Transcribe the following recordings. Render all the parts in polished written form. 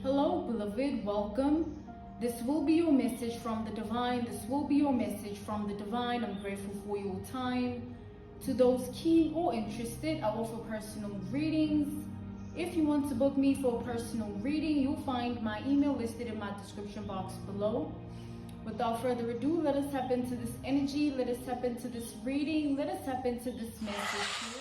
Hello, beloved, welcome. This will be your message from the divine. This will be your message from the divine. I'm grateful for your time. To those keen or interested, I offer personal readings. If you want to book me for a personal reading, you'll find my email listed in my description box below. Without further ado, let us tap into this energy. Let us tap into this reading. Let us tap into this message here.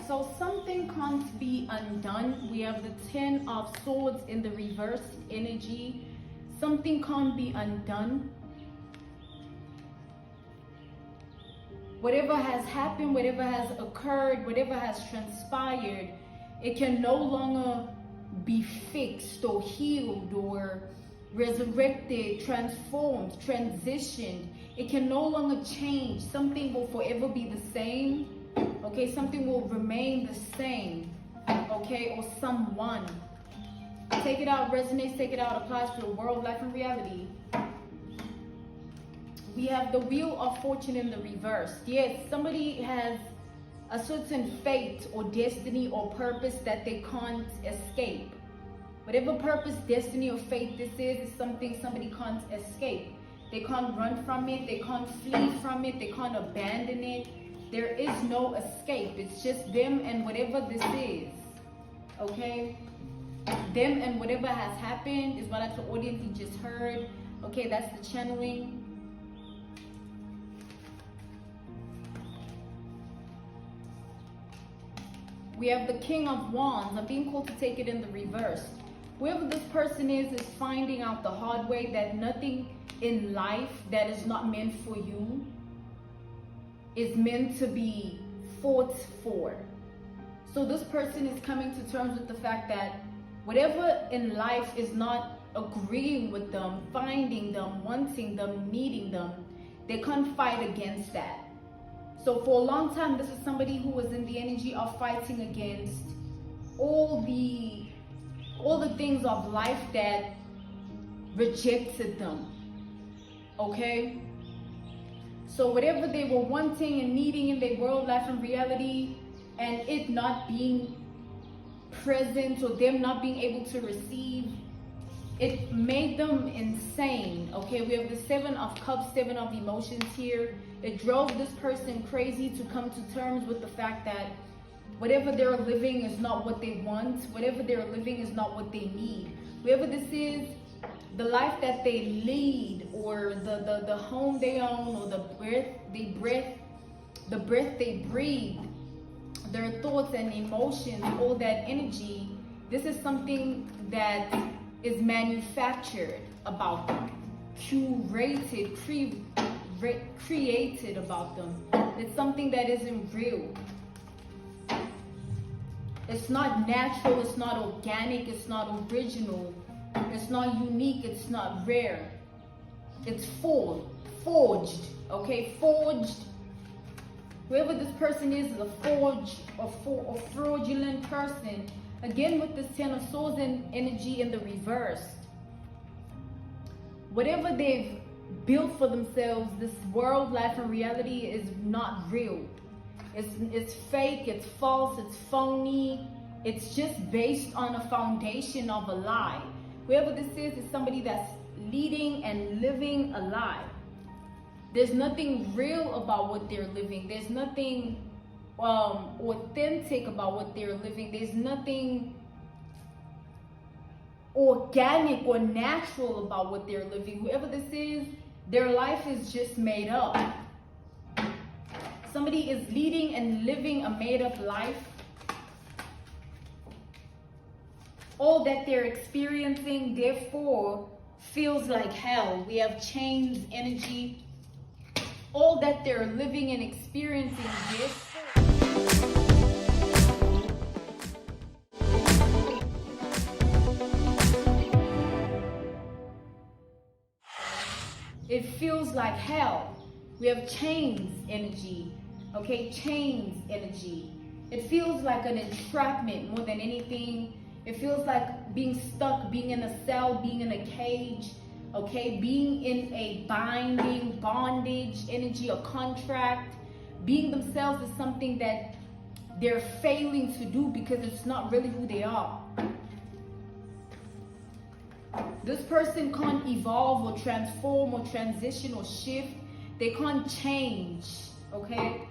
So something can't be undone. We have the 10 of Swords in the reverse energy. Something can't be undone. Whatever has happened, whatever has occurred, whatever has transpired, it can no longer be fixed or healed or resurrected, transformed, transitioned. It can no longer change. Something will forever be the same. Okay, something will remain the same, okay, or someone. Take it out, resonates, take it out, applies to the world, life, and reality. We have the Wheel of Fortune in the reverse. Yes, somebody has a certain fate or destiny or purpose that they can't escape. Whatever purpose, destiny, or fate this is something somebody can't escape. They can't run from it, they can't flee from it, they can't abandon it. There is no escape. It's just them and whatever this is. Okay? Them and whatever has happened is what the audience you just heard. Okay, that's the channeling. We have the King of Wands. I'm being called to take it in the reverse. Whoever this person is finding out the hard way that nothing in life that is not meant for you is meant to be fought for. So this person is coming to terms with the fact that whatever in life is not agreeing with them, finding them, wanting them, needing them, they can't fight against that. So for a long time, this is somebody who was in the energy of fighting against all the things of life that rejected them. Okay? So whatever they were wanting and needing in their world, life, and reality, and it not being present or them not being able to receive, it made them insane. Okay, we have the 7 of Cups, 7 of emotions here. It drove this person crazy to come to terms with the fact that whatever they're living is not what they want. Whatever they're living is not what they need. Whoever this is, the life that they lead, or the home they own, or the breath they breathe, their thoughts and emotions, all that energy, this is something that is manufactured about them, curated, created about them. It's something that isn't real. It's not natural, it's not organic, it's not original. It's not unique, it's not rare. It's forged, okay? Forged. Whoever this person is a forged or fraudulent person. Again, with this 10 of Swords and energy in the reverse. Whatever they've built for themselves, this world, life, and reality is not real. It's fake, it's false, it's phony. It's just based on a foundation of a lie. Whoever this is somebody that's leading and living a lie. There's nothing real about what they're living. There's nothing authentic about what they're living. There's nothing organic or natural about what they're living. Whoever this is, their life is just made up. Somebody is leading and living a made-up life. All that they're experiencing, therefore, feels like hell. We have chains, energy. All that they're living and experiencing, therefore, it feels like hell. We have chains energy, okay? Chains energy. It feels like an entrapment more than anything. It feels like being stuck, being in a cell, being in a cage, okay? Being in a bondage energy, a contract. Being themselves is something that they're failing to do because it's not really who they are. This person can't evolve or transform or transition or shift. They can't change, okay?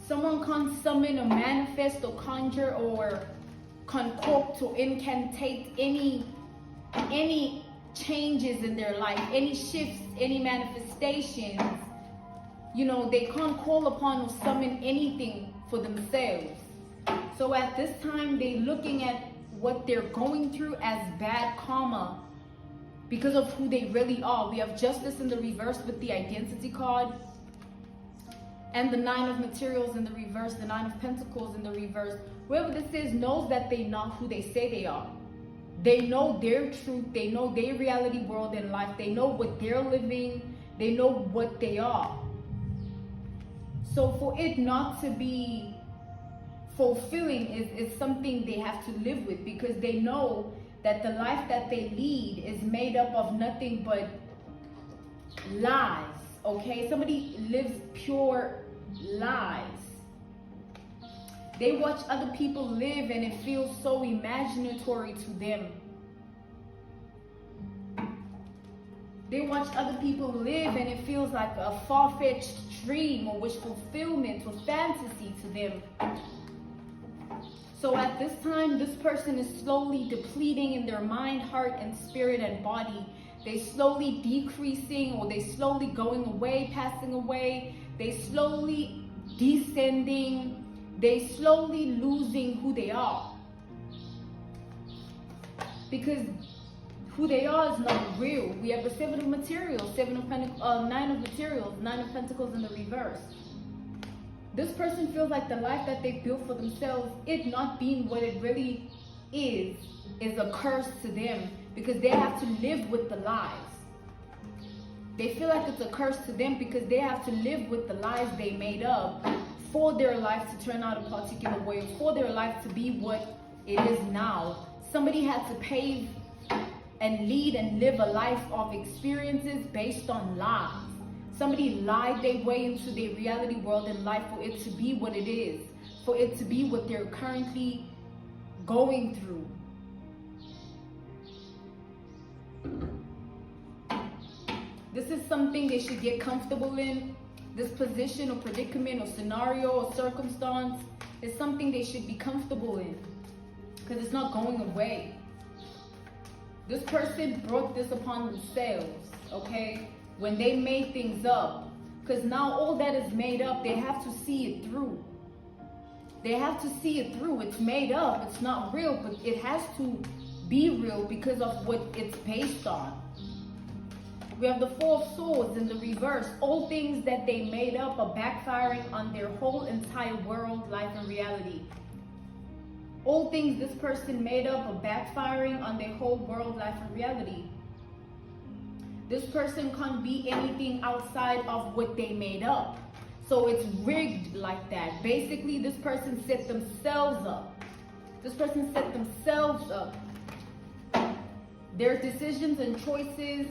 Someone can't summon or manifest or conjure or concoct or incantate any changes in their life, any shifts, any manifestations. You know, they can't call upon or summon anything for themselves. So at this time, they're looking at what they're going through as bad karma because of who they really are. We have justice in the reverse with the identity card, and the 9 of materials in the reverse, the 9 of pentacles in the reverse. Whoever this is knows that they're not who they say they are. They know their truth. They know their reality world in life. They know what they're living. They know what they are. So for it not to be fulfilling is something they have to live with, because they know that the life that they lead is made up of nothing but lies, okay? Somebody lives pure lies. They watch other people live and it feels so imaginatory to them. They watch other people live and it feels like a far-fetched dream or wish fulfillment or fantasy to them. So at this time, this person is slowly depleting in their mind, heart, and spirit and body. They slowly decreasing, or they slowly going away, passing away. They slowly descending. They slowly losing who they are. Because who they are is not real. We have the 7 of materials, 9 of materials, 9 of pentacles in the reverse. This person feels like the life that they built for themselves, it not being what it really is a curse to them, because they have to live with the lies. They feel like it's a curse to them because they have to live with the lies they made up for their life to turn out a particular way, for their life to be what it is now. Somebody had to pave and lead and live a life of experiences based on lies. Somebody lied their way into their reality world in life for it to be what it is, for it to be what they're currently going through. This is something they should get comfortable in. This position or predicament or scenario or circumstance is something they should be comfortable in, because it's not going away. This person brought this upon themselves, okay? When they made things up, because now all that is made up, they have to see it through. They have to see it through. It's made up, it's not real, but it has to be real because of what it's based on. We have the 4 of swords in the reverse. All things that they made up are backfiring on their whole entire world, life, and reality. All things this person made up are backfiring on their whole world, life, and reality. This person can't be anything outside of what they made up. So it's rigged like that. Basically, this person set themselves up. This person set themselves up. Their decisions and choices,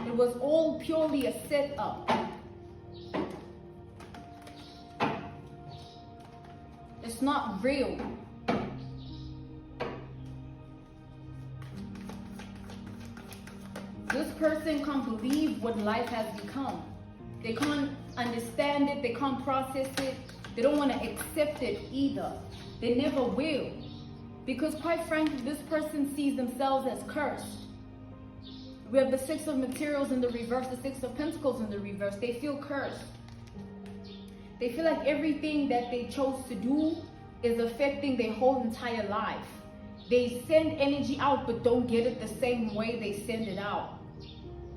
it was all purely a setup. It's not real. This person can't believe what life has become. They can't understand it. They can't process it. They don't want to accept it either. They never will. Because quite frankly, this person sees themselves as cursed. We have the 6 of materials in the reverse, the 6 of pentacles in the reverse. They feel cursed. They feel like everything that they chose to do is affecting their whole entire life. They send energy out but don't get it the same way they send it out.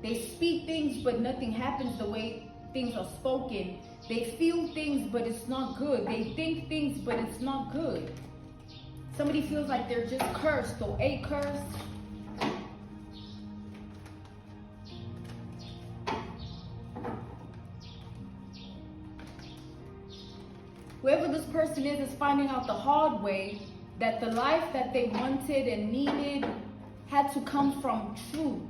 They speak things but nothing happens the way things are spoken. They feel things but it's not good. They think things but it's not good. Somebody feels like they're just cursed or a curse. Whoever this person is finding out the hard way that the life that they wanted and needed had to come from truth.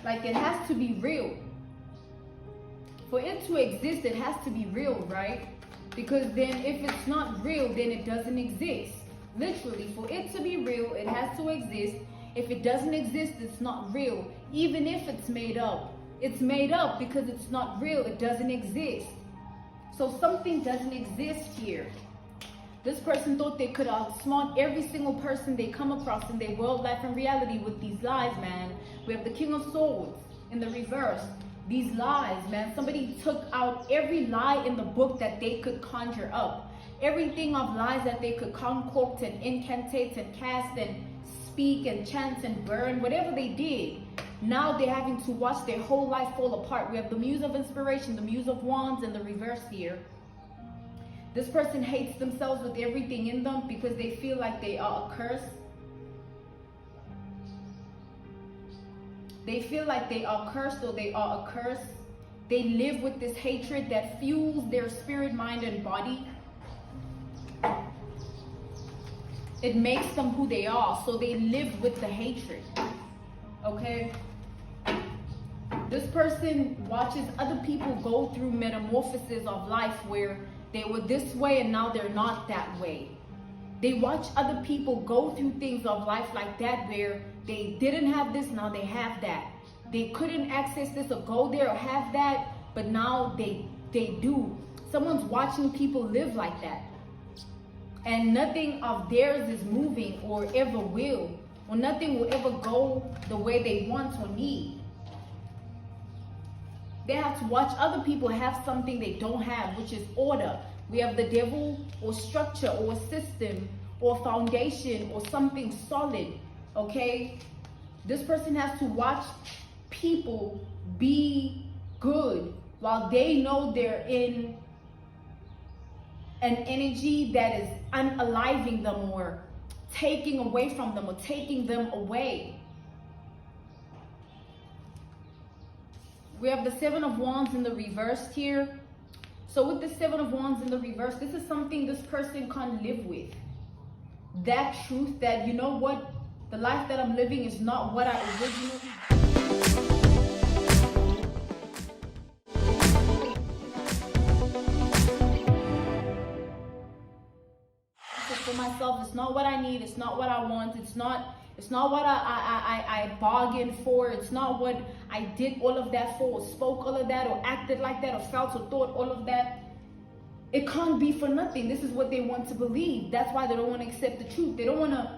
Like, it has to be real. For it to exist, it has to be real, right? Because then if it's not real, then it doesn't exist. Literally, for it to be real, it has to exist. If it doesn't exist, it's not real. Even if it's made up. It's made up because it's not real. It doesn't exist. So something doesn't exist here. This person thought they could outsmart every single person they come across in their world, life, and reality with these lies, man. We have the King of Swords in the reverse. These lies, man. Somebody took out every lie in the book that they could conjure up. Everything of lies that they could concoct and incantate and cast and speak and chant and burn, whatever they did. Now they're having to watch their whole life fall apart. We have the Muse of Inspiration, the Muse of Wands in the reverse here. This person hates themselves with everything in them because they feel like they are a curse. They feel like they are cursed or they are a curse. They live with this hatred that fuels their spirit, mind, and body. It makes them who they are, so they live with the hatred. Okay? This person watches other people go through metamorphoses of life where they were this way and now they're not that way. They watch other people go through things of life like that where they didn't have this, now they have that. They couldn't access this or go there or have that, but now they do. Someone's watching people live like that. And nothing of theirs is moving or ever will. Or nothing will ever go the way they want or need. They have to watch other people have something they don't have, which is order. We have the devil or structure or a system or foundation or something solid, okay? This person has to watch people be good while they know they're in an energy that is unaliving them or taking away from them or taking them away. We have the Seven of Wands in the reverse here. So with the Seven of Wands in the reverse, this is something this person can't live with. That truth that, you know what, the life that I'm living is not what I originally... For myself, it's not what I need, it's not what I want, it's not what I bargained for, it's not what I did all of that for, or spoke all of that, or acted like that, or felt or thought all of that. It can't be for nothing. This is what they want to believe. That's why they don't want to accept the truth. They don't want to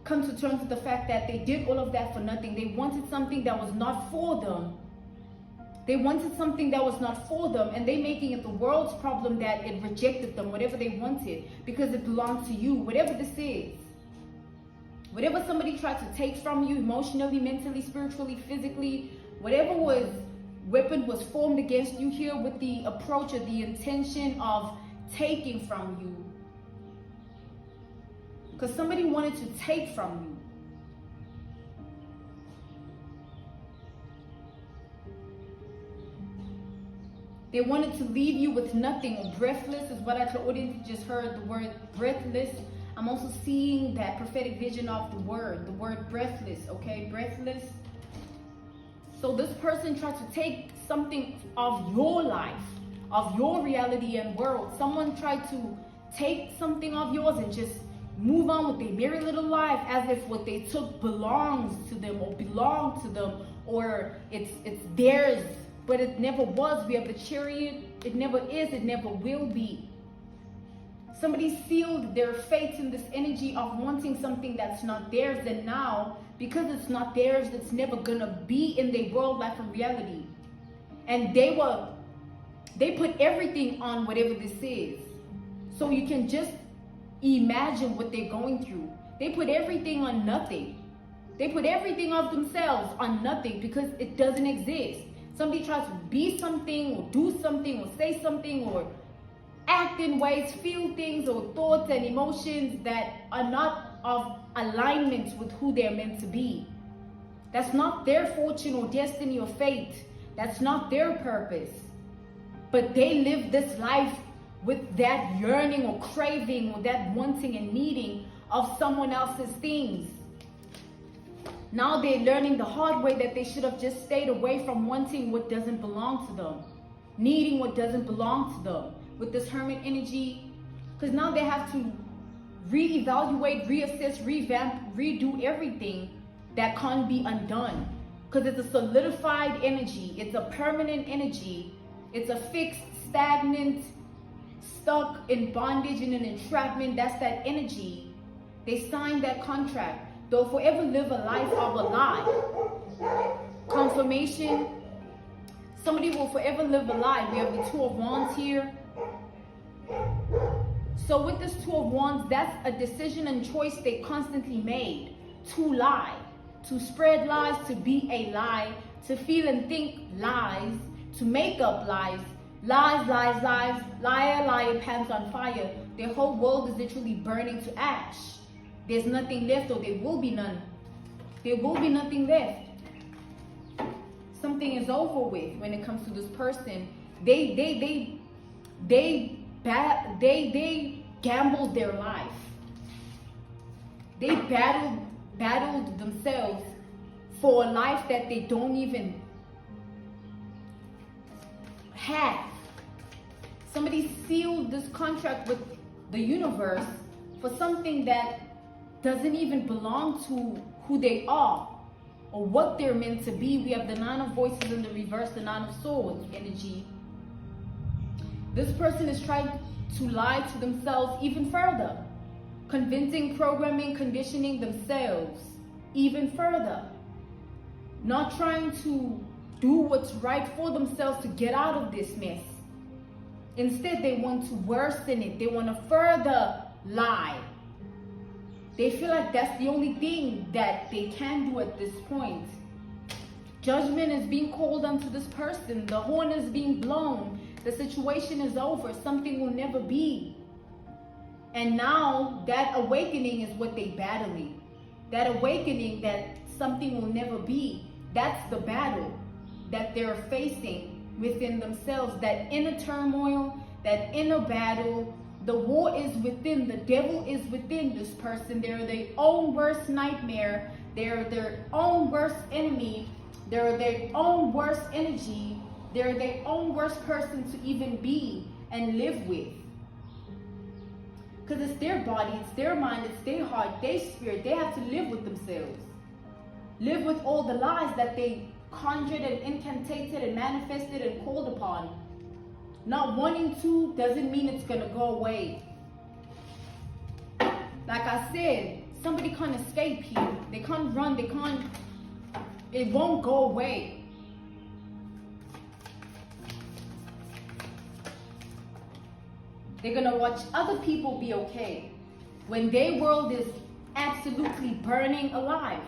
come to terms with the fact that they did all of that for nothing. They wanted something that was not for them. They wanted something that was not for them, and they making it the world's problem that it rejected them, whatever they wanted, because it belonged to you, whatever this is. Whatever somebody tried to take from you emotionally, mentally, spiritually, physically, whatever weapon was formed against you here with the approach or the intention of taking from you. Because somebody wanted to take from you. They wanted to leave you with nothing or breathless is what I audience just heard, the word breathless. I'm also seeing that prophetic vision of the word breathless, okay, breathless. So this person tried to take something of your life, of your reality and world. Someone tried to take something of yours and just move on with their merry little life as if what they took belongs to them or belonged to them or it's theirs. But it never was. We have the Chariot. It never is. It never will be. Somebody sealed their fate in this energy of wanting something that's not theirs. And now, because it's not theirs, it's never going to be in their world, life, and reality. And they put everything on whatever this is. So you can just imagine what they're going through. They put everything on nothing. They put everything of themselves on nothing because it doesn't exist. Somebody tries to be something or do something or say something or act in ways, feel things or thoughts and emotions that are not of alignment with who they're meant to be. That's not their fortune or destiny or fate. That's not their purpose. But they live this life with that yearning or craving or that wanting and needing of someone else's things. Now they're learning the hard way that they should have just stayed away from wanting what doesn't belong to them, needing what doesn't belong to them with this hermit energy. Because now they have to reevaluate, reassess, revamp, redo everything that can't be undone. Because it's a solidified energy. It's a permanent energy. It's a fixed, stagnant, stuck in bondage and an entrapment. That's that energy. They signed that contract. They'll forever live a life of a lie. Confirmation. Somebody will forever live a lie. We have the Two of Wands here. So with this Two of Wands, that's a decision and choice they constantly made. To lie. To spread lies, to be a lie. To feel and think lies. To make up lies. Lies, lies, lies. Liar, liar, pants on fire. Their whole world is literally burning to ash. There's nothing left, or there will be none. There will be nothing left. Something is over with when it comes to this person. They gambled their life. They battled themselves for a life that they don't even have. Somebody sealed this contract with the universe for something that doesn't even belong to who they are or what they're meant to be. We have the Nine of Voices in the reverse, the Nine of Swords energy. This person is trying to lie to themselves even further, convincing, programming, conditioning themselves even further, not trying to do what's right for themselves to get out of this mess. Instead, they want to worsen it. They want to further lie. They feel like that's the only thing that they can do at this point. Judgment is being called onto this person. The horn is being blown. The situation is over. Something will never be. And now that awakening is what they're battling. That awakening that something will never be. That's the battle that they're facing within themselves. That inner turmoil, that inner battle. The war is within. The devil is within this person. They're their own worst nightmare. They're their own worst enemy. They're their own worst energy. They're their own worst person to even be and live with. Because it's their body, it's their mind, it's their heart, their spirit. They have to live with themselves. Live with all the lies that they conjured and incantated and manifested and called upon. Not wanting to doesn't mean it's going to go away. Like I said, somebody can't escape here. They can't run. It won't go away. They're going to watch other people be okay when their world is absolutely burning alive.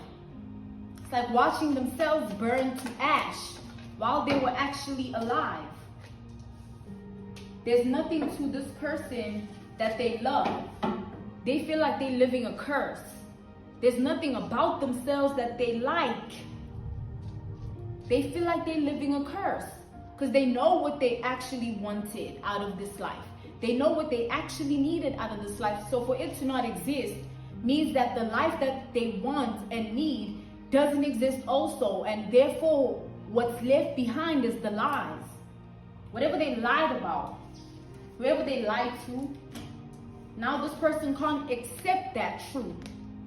It's like watching themselves burn to ash while they were actually alive. There's nothing to this person that they love. They feel like they're living a curse. There's nothing about themselves that they like. They feel like they're living a curse because they know what they actually wanted out of this life. They know what they actually needed out of this life. So for it to not exist means that the life that they want and need doesn't exist also. And therefore, what's left behind is the lies. Whatever they lied about, whoever they lied to, now this person can't accept that truth,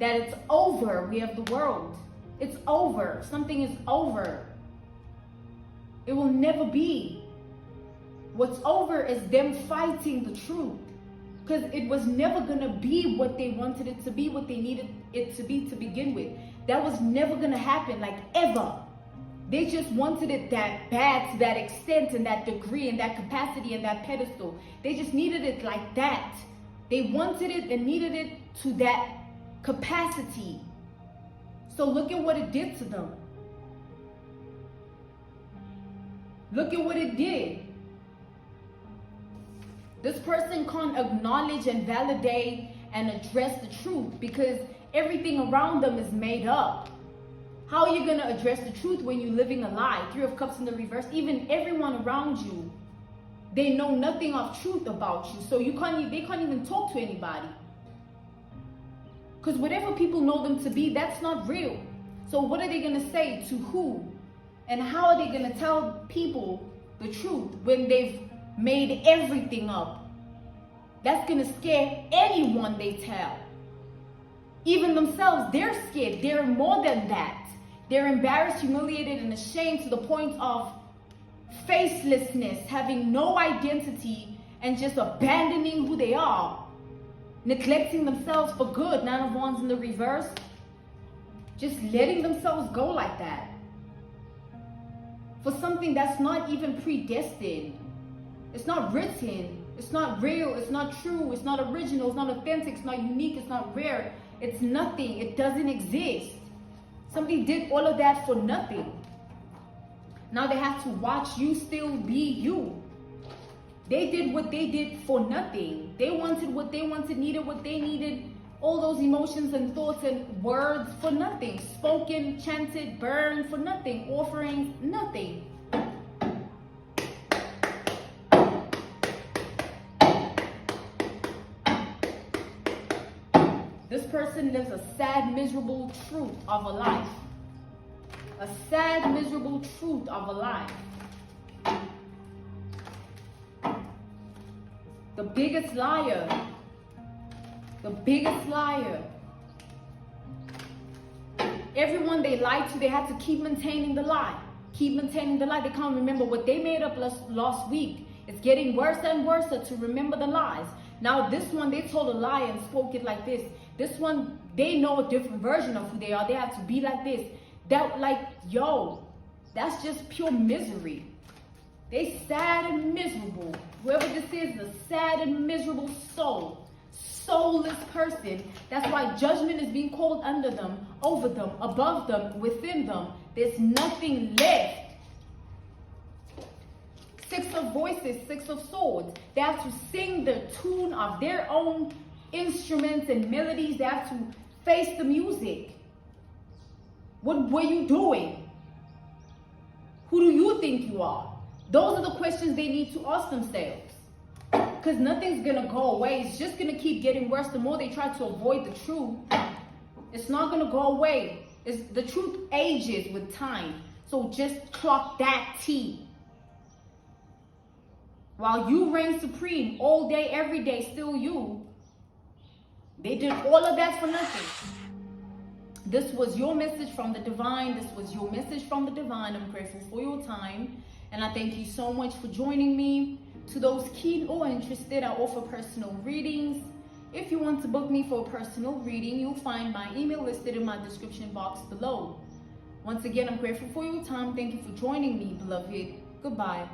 that it's over. We have the world. It's over. Something is over. It will never be. What's over is them fighting the truth, because it was never going to be what they wanted it to be, what they needed it to be to begin with. That was never going to happen, like ever. They just wanted it that bad, to that extent and that degree and that capacity and that pedestal. They just needed it like that. They wanted it and needed it to that capacity. So look at what it did to them. Look at what it did. This person can't acknowledge and validate and address the truth because everything around them is made up. How are you going to address the truth when you're living a lie? Three of Cups in the reverse. Even everyone around you, they know nothing of truth about you. So they can't even talk to anybody. Because whatever people know them to be, that's not real. So what are they going to say to who? And how are they going to tell people the truth when they've made everything up? That's going to scare anyone they tell. Even themselves, they're scared. They're more than that. They're embarrassed, humiliated, and ashamed to the point of facelessness, having no identity, and just abandoning who they are. Neglecting themselves for good. Nine of Wands in the reverse. Just letting themselves go like that. For something that's not even predestined. It's not written. It's not real. It's not true. It's not original. It's not authentic. It's not unique. It's not rare. It's nothing. It doesn't exist. Somebody did all of that for nothing. Now they have to watch you still be you. They did what they did for nothing. They wanted what they wanted, needed what they needed. All those emotions and thoughts and words for nothing. Spoken, chanted, burned for nothing. Offerings, nothing. This person lives a sad, miserable truth of a life. A sad, miserable truth of a life. The biggest liar. The biggest liar. Everyone they lied to, they had to keep maintaining the lie. Keep maintaining the lie. They can't remember what they made up last week. It's getting worse and worse to remember the lies. Now this one, they told a lie and spoke it like this. This one, they know a different version of who they are. They have to be like this. That, like, yo, that's just pure misery. They sad and miserable. Whoever this is a sad and miserable soul. Soulless person. That's why judgment is being called under them, over them, above them, within them. There's nothing left. Six of voices, Six of swords. They have to sing the tune of their own instruments and melodies. They have to face the music. What were you doing? Who do you think you are? Those are the questions they need to ask themselves. Because nothing's going to go away. It's just going to keep getting worse. The more they try to avoid the truth, it's not going to go away. The truth ages with time. So just clock that T. While you reign supreme all day, every day, still you. They did all of that for nothing. This was your message from the divine. This was your message from the divine. I'm grateful for your time. And I thank you so much for joining me. To those keen or interested, I offer personal readings. If you want to book me for a personal reading, you'll find my email listed in my description box below. Once again, I'm grateful for your time. Thank you for joining me, beloved. Goodbye.